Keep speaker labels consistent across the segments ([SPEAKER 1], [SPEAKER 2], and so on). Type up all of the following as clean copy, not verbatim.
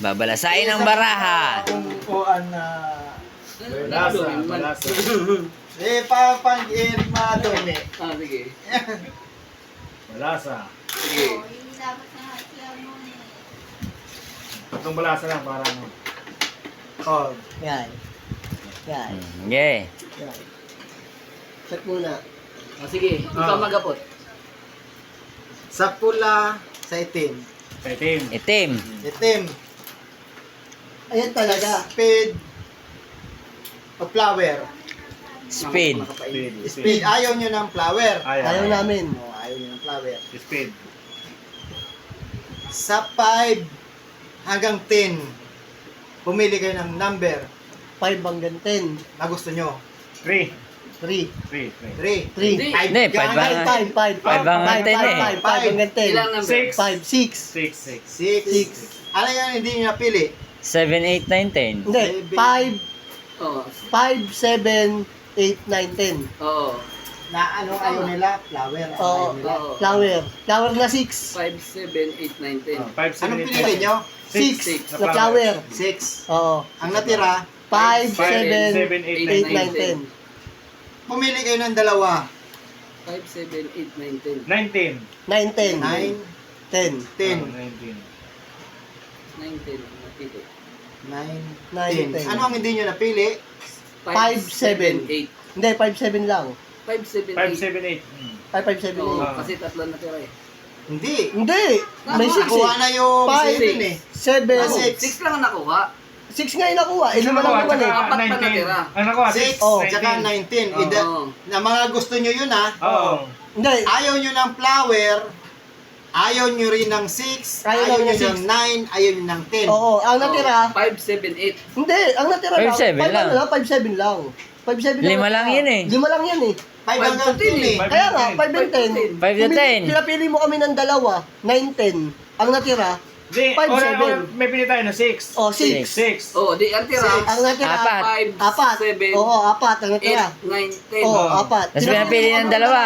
[SPEAKER 1] Babalasain ang baraha.
[SPEAKER 2] Upuan na...
[SPEAKER 3] Malasa.
[SPEAKER 2] Pang-irimado.
[SPEAKER 3] Sige.
[SPEAKER 4] Malasa.
[SPEAKER 3] Sige.
[SPEAKER 4] Itong malasa lang para ano.
[SPEAKER 2] Oh, yan. Yan.
[SPEAKER 1] Yeah.
[SPEAKER 2] Yan. Check muna.
[SPEAKER 3] Sige, ikaw magapot.
[SPEAKER 2] Sa pula, sa itim.
[SPEAKER 4] Itim.
[SPEAKER 1] Itim.
[SPEAKER 2] Itim. Ayan talaga. Speed. O flower.
[SPEAKER 1] Speed.
[SPEAKER 2] Speed. Ayaw nyo ng flower.
[SPEAKER 4] Ayaw
[SPEAKER 2] namin. O, ayaw nyo ng flower.
[SPEAKER 4] Speed.
[SPEAKER 2] Sa 5 hanggang 10, pumili kayo ng number
[SPEAKER 5] 5 hanggang 10.
[SPEAKER 2] na gusto nyo.
[SPEAKER 4] 3.
[SPEAKER 5] 3.
[SPEAKER 2] 3.
[SPEAKER 3] Hindi.
[SPEAKER 1] Hindi, 5 hanggang
[SPEAKER 5] 5
[SPEAKER 1] hanggang 10 eh.
[SPEAKER 5] 5 hanggang 10.
[SPEAKER 3] Ilang number?
[SPEAKER 4] 6.
[SPEAKER 5] 5, 6.
[SPEAKER 4] 6.
[SPEAKER 2] 6. Ano yan hindi nyo napili?
[SPEAKER 1] 7, 8, 9, 10.
[SPEAKER 5] Hindi, 5,
[SPEAKER 3] Oo.
[SPEAKER 5] 7, 8, 9, 10.
[SPEAKER 3] Oo.
[SPEAKER 2] Na ano ayaw nila? Flower. Ano
[SPEAKER 5] Oo.
[SPEAKER 2] ayaw nila?
[SPEAKER 3] Oo.
[SPEAKER 5] Flower. Flower na 6.
[SPEAKER 3] 5, 7, 8, 9, 10.
[SPEAKER 4] 5, 7,
[SPEAKER 2] Anong pinili nyo?
[SPEAKER 5] 6
[SPEAKER 4] 6.
[SPEAKER 5] na flower.
[SPEAKER 2] 6.
[SPEAKER 5] Oo.
[SPEAKER 2] Ang natira,
[SPEAKER 5] 5,
[SPEAKER 4] 7,
[SPEAKER 5] 7,
[SPEAKER 4] 8,
[SPEAKER 5] 8, 9, 10.
[SPEAKER 2] pumili kayo ng dalawa.
[SPEAKER 3] 5, 7, 8, 9, 10.
[SPEAKER 4] 19.
[SPEAKER 5] 9, 10.
[SPEAKER 2] 9,
[SPEAKER 5] 10.
[SPEAKER 2] 10.
[SPEAKER 4] 19.
[SPEAKER 3] 9, 10. Napili.
[SPEAKER 2] 9,
[SPEAKER 5] 9,
[SPEAKER 2] 10.
[SPEAKER 5] 10.
[SPEAKER 2] Ano ang hindi nyo napili?
[SPEAKER 3] 5,
[SPEAKER 5] 7.
[SPEAKER 3] 8.
[SPEAKER 5] Hindi, 5, 7 lang.
[SPEAKER 3] 5, 7,
[SPEAKER 4] 5,
[SPEAKER 3] 8.
[SPEAKER 4] 7, 8.
[SPEAKER 5] 5, 5, 7,
[SPEAKER 3] Oo,
[SPEAKER 5] 8.
[SPEAKER 3] kasi tatlo na tira eh.
[SPEAKER 2] Hindi.
[SPEAKER 5] Hindi. May 6
[SPEAKER 2] Nakuha
[SPEAKER 5] eh.
[SPEAKER 2] na yung
[SPEAKER 5] 5,
[SPEAKER 2] 7 eh.
[SPEAKER 5] 7.
[SPEAKER 3] 6 lang ang nakuha.
[SPEAKER 5] 6 nga yung nakuha. Eh, lima lang nakuha eh.
[SPEAKER 3] Apat pa natira.
[SPEAKER 4] Ang nakuha,
[SPEAKER 2] 6,
[SPEAKER 4] 6.
[SPEAKER 5] Oh.
[SPEAKER 2] tsaka 19.
[SPEAKER 3] Oo.
[SPEAKER 2] Na mga gusto nyo yun ha.
[SPEAKER 4] Oo.
[SPEAKER 5] Hindi.
[SPEAKER 2] Ayaw nyo ng flower. Ayaw nyo rin ng 6.
[SPEAKER 5] Ayaw
[SPEAKER 2] Ayaw
[SPEAKER 5] ng
[SPEAKER 2] nyo
[SPEAKER 5] 6.
[SPEAKER 2] ng 9. Ayaw nyo ng 10.
[SPEAKER 5] Oo, ang natira.
[SPEAKER 3] 5, 7, 8.
[SPEAKER 5] Hindi, ang natira
[SPEAKER 1] 5,
[SPEAKER 5] lang.
[SPEAKER 1] 7 lang.
[SPEAKER 5] 5, 7 lang. 5, 7 lang.
[SPEAKER 1] Lima lang yun eh.
[SPEAKER 5] 5 lang yan eh.
[SPEAKER 2] 5 hanggang 10 eh.
[SPEAKER 5] Kaya nga, 5 and 10.
[SPEAKER 1] 5 to 10.
[SPEAKER 5] Pinapili mo kami ng dalawa, 9, 10. Ang natira,
[SPEAKER 4] Di,
[SPEAKER 5] 5,
[SPEAKER 4] ora,
[SPEAKER 5] 7.
[SPEAKER 4] may pili tayo na 6.
[SPEAKER 5] oh, 6.
[SPEAKER 4] 6.
[SPEAKER 3] Oo, di ang tira.
[SPEAKER 2] Six.
[SPEAKER 5] Ang natira,
[SPEAKER 1] Apat.
[SPEAKER 3] 5,
[SPEAKER 5] apat.
[SPEAKER 3] 7,
[SPEAKER 5] Oo, apat ang natira.
[SPEAKER 3] 8, 9, 10.
[SPEAKER 5] Oo, apat.
[SPEAKER 1] Tapos pinapili
[SPEAKER 5] mo
[SPEAKER 1] ng
[SPEAKER 5] kami
[SPEAKER 1] dalawa.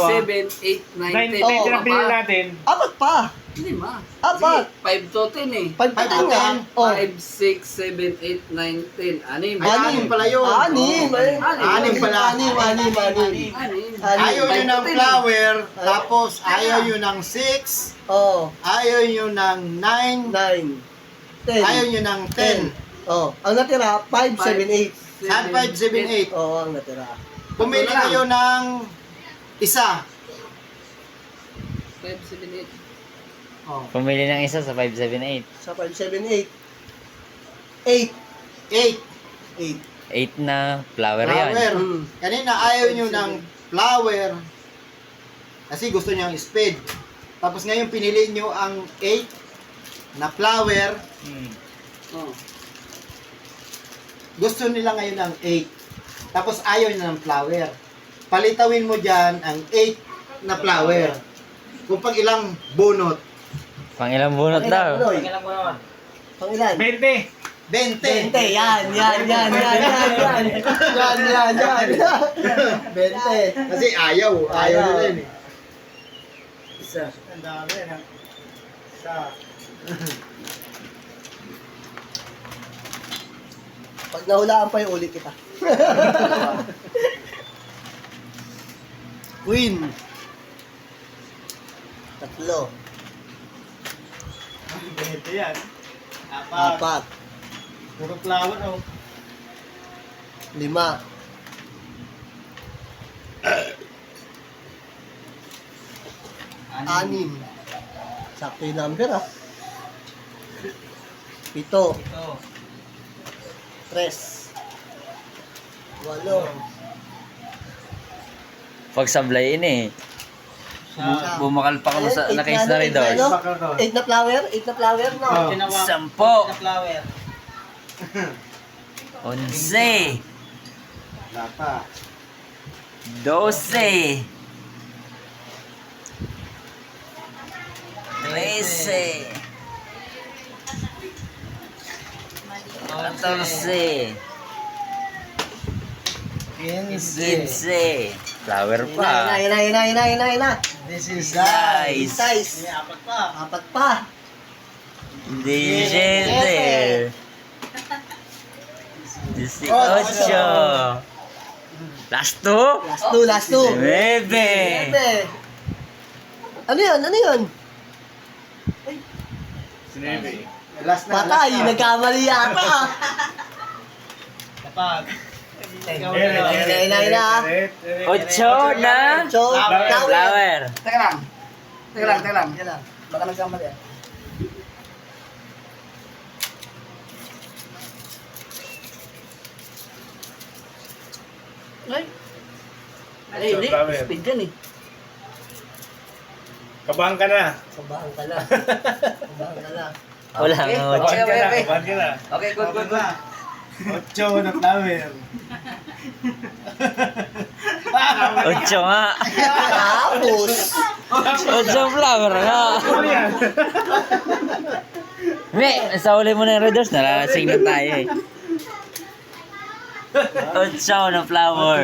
[SPEAKER 3] 7, 8, 9, 10.
[SPEAKER 4] 9,
[SPEAKER 5] Oo,
[SPEAKER 4] pinapili natin.
[SPEAKER 5] Apat pa.
[SPEAKER 3] Lima.
[SPEAKER 5] Apat.
[SPEAKER 3] 5 to 10 eh.
[SPEAKER 5] 5 pa
[SPEAKER 2] Five to
[SPEAKER 5] nga.
[SPEAKER 2] 10.
[SPEAKER 5] Oh.
[SPEAKER 3] 5, 6, 7, 8, 9, 10. Anim.
[SPEAKER 2] Ay, anim pala yun.
[SPEAKER 5] Anim.
[SPEAKER 2] Anim pala.
[SPEAKER 5] Anim.
[SPEAKER 3] Anim.
[SPEAKER 2] Ayaw nyo ng
[SPEAKER 3] 5 to 10.
[SPEAKER 2] flower. Tapos ayaw nyo ng 6.
[SPEAKER 5] Oh,
[SPEAKER 2] Ayaw nyo ng 9.
[SPEAKER 5] 9, 10.
[SPEAKER 2] Ayaw nyo ng 10.
[SPEAKER 5] Oh, ang natira, 5, 7, 8.
[SPEAKER 2] Saan 5, 7, 8?
[SPEAKER 5] Oo, ang natira.
[SPEAKER 2] Pumili kayo ng isa.
[SPEAKER 3] 5, 7, 8.
[SPEAKER 2] Oh.
[SPEAKER 1] Pumili ng isa sa 5, 7, 8.
[SPEAKER 5] Sa 5, 7, 8. 8.
[SPEAKER 2] 8.
[SPEAKER 5] 8.
[SPEAKER 1] 8 na flower yun.
[SPEAKER 2] Flower.
[SPEAKER 5] Mm.
[SPEAKER 2] Kanina ayaw nyo ng flower. Kasi gusto nyo ang speed. Tapos ngayon pinili nyo ang 8 na flower.
[SPEAKER 3] Oh.
[SPEAKER 2] Gusto nila ngayon ng 8. Tapos ayaw nyo ng flower. Palitawin mo dyan ang 8 na flower. Kung pang ilang bunot.
[SPEAKER 1] Pang ilang bunot daw.
[SPEAKER 5] Pang ilan?
[SPEAKER 4] 20.
[SPEAKER 2] 20.
[SPEAKER 5] 20. Yan. 20.
[SPEAKER 2] Kasi ayaw. Ayaw nila yun eh.
[SPEAKER 5] Isa.
[SPEAKER 2] Ang dami na. Isa.
[SPEAKER 5] Pag nahulaan pa yung ulit kita. Queen. 3.
[SPEAKER 2] Ito yan.
[SPEAKER 5] 4.
[SPEAKER 2] Puro flower oh.
[SPEAKER 5] 5. 6. Sakto yung number ah. 7. 3. 8.
[SPEAKER 1] Pag sablayin eh. Bumakal pa ka mo sa
[SPEAKER 5] Eight
[SPEAKER 1] na-case na rin
[SPEAKER 5] ano?
[SPEAKER 1] doon.
[SPEAKER 5] 8 na flower? 8 na flower, no?
[SPEAKER 2] Oh.
[SPEAKER 1] 10. 11.
[SPEAKER 2] Wala pa.
[SPEAKER 1] 12. 13. 14. 15. Flower pa.
[SPEAKER 5] Ina.
[SPEAKER 2] This is
[SPEAKER 1] Size.
[SPEAKER 5] Size. 4 pa.
[SPEAKER 1] 17. 18. Last two.
[SPEAKER 5] Last two.
[SPEAKER 1] 9.
[SPEAKER 5] Ebe. Ano yun? Ano yun?
[SPEAKER 4] Sinebe.
[SPEAKER 2] Last na.
[SPEAKER 5] Patay, nagkamali yata. Ina.
[SPEAKER 1] 8 na
[SPEAKER 5] So,
[SPEAKER 1] flower.
[SPEAKER 3] Teka lang. Baka nagkamali ah. Ay, hindi.
[SPEAKER 4] Flower.
[SPEAKER 3] Speed yan eh.
[SPEAKER 4] Kabahan ka na.
[SPEAKER 5] Kabahan ka na. Kabahan ka na.
[SPEAKER 1] Wala
[SPEAKER 3] Okay.
[SPEAKER 1] nga.
[SPEAKER 4] Kabahan ka na.
[SPEAKER 3] okay.
[SPEAKER 4] Kabahan ka na.
[SPEAKER 3] Okay, good.
[SPEAKER 2] 8 na flower.
[SPEAKER 1] 8 nga.
[SPEAKER 5] Tapos,
[SPEAKER 1] 8 flower nga.
[SPEAKER 4] Ano yan?
[SPEAKER 1] Me, sa uli mo na yung Red Doors, nalalasing na tayo eh. 8 na flower.